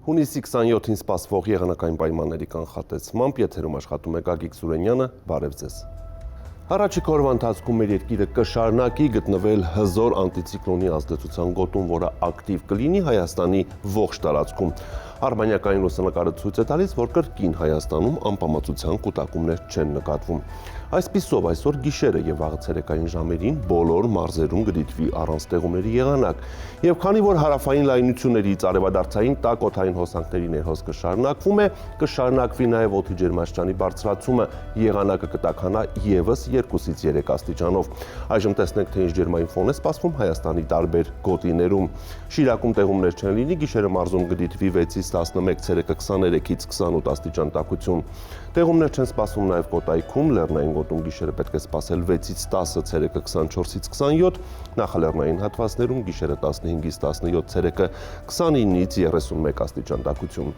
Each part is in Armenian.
Հունիսի 27-ին սպասվող եղանակային պայմանների կանխատեսմամբ եթերում աշխատում է Գագիկ Սուրենյանը, բարև ձեզ։ Առաջիկա օրվա ընթացքում մեր երկիրը կշարունակի գտնվել հզոր անտիցիկլոնի ազդեցության գոտում, որը ակտիվ կլինի Հայաստանի ողջ տարածքում։ Արբանյակային լուսանկարը ցույց է տալիս, որ կրկին Հայաստանում անպամացության կուտակումներ չեն նկատվում։ Այսպիսով այսօր գիշերը եւ վաղը ցերեկային ժամերին բոլոր մարզերում կդիտվի առանց տեղումների եղանակ։ Եվ քանի որ հարավային լայնություններից արևադարձային տաք օդային հոսանքների ներհոս կշարունակվում է, կշարունակվի նաեւ օդի ջերմաստիճանի բարձրացումը, եղանակը կտաքանա եւս 2-ից 3 աստիճանով։ Այժմ տեսնենք, թե ինչ ջերմային ֆոն է սպասվում Հայաստանի տարբեր գոտիներում։ Շիրակում տեղումներ չեն լինի, գիշերը մարզում կդիտվի 6-ից 11, ցերեկը 23-ից 28 աստիճան տաքություն։ Տեղումներ չեն սպասվում նաեւ Կոտայքում, Լեռնային գոտում գիշերը պետք է սպասել 6-ից 10, ցերեկը 24-ից 27, նախալեռնային հատվածներում գիշերը 15-ից 17, ցերեկը 29-ից 31 աստիճան տաքություն։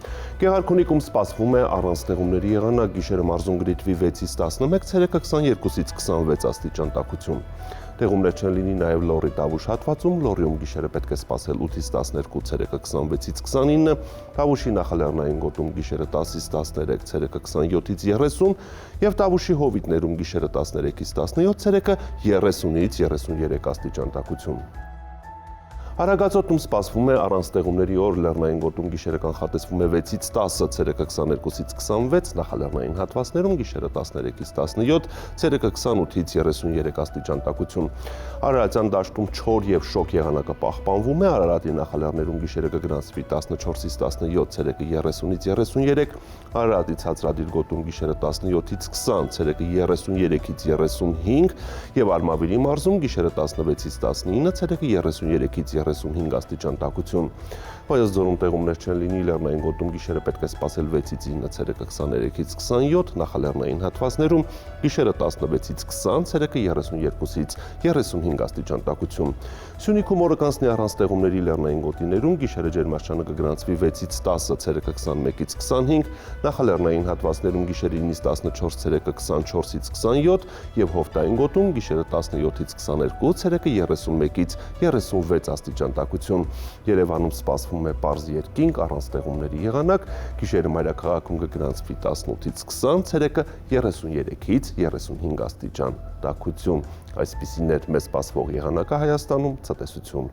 Գեղարքունիքում սպասվում է առանց տեղումների եղանակ, գիշերը մարզում կդիտվի 6-ից 11, ցերեկը 22-ից 26 աստիճան տաքություն։ Տեղումներ չեն լինի նաև Լոռի Տավուշ հատվածում, Լոռիում գիշերը պետք է սպասել 8-ից 12, ցերեկը 26-ից 29, Տավուշի նախալեռնային գոտում գիշերը 10-ից 13, ցերեկը 27-ից 30 եւ Տավուշի հովիտներում գիշերը 13-ից 17, ցերեկը 30-ից 33 աստիճան տաքություն։ Արագածոտում սպասվում է առանց տեղումների օր, Լեռնային գոտում գիշերը կանխատեսվում է 6-ից 10, ցերեկը 22-ից 26, նախալեռնային հատվածներում գիշերը 13-ից 17, ցերեկը 28-ից 33 աստիճան տաքություն։ Արարատյան դաշտում չոր եւ շոգ եղանակը պահպանվում է, Արարատի նախալեռներում գիշերը կգրանցվի 14-ից 17, ցերեկը 30-ից 33, Արարատի ցածրադիր գոտում գիշերը 17-ից 20, ցերեկը 33-ից 35 եւ Արմավիրի մարզում գիշերը 16-ից 19, ցերեկը 33-ից 35 աստիճան տաքություն։ Վայոց ձորում տեղումներ չեն լինի, Լեռնային գոտում գիշերը պետք է սպասել 6-ից 9, ցերեկը 23-ից 27, նախալեռնային հատվածներում գիշերը 16-ից 20, ցերեկը 32-ից 35 աստիճան տաքություն։ Սյունիքում օրը կանցնի առանց տեղումների Լեռնային գոտիներում, գիշերը ջերմաստիճանը կգրանցվի 6-ից 10, ցերեկը 21-ից 25, նախալեռնային հատվածներում գիշերը 9-ից 14, ցերեկը 24-ից 27 եւ Հովտային գոտում գիշերը 17-ից 22, ցերեկը 31-ից 36 աստիճան տաքություն։ Երևանում սպասվում է պարզ երկինք առանց տեղումների եղանակ, գիշերը մայրաքաղաքում կգրանցվի 18-ից 20, ցերեկը 33-ից 35 աստիճան տաքություն։ Այսպիսին էր մեզ սպասվող եղանակը Հայաստանում, ցտեսություն։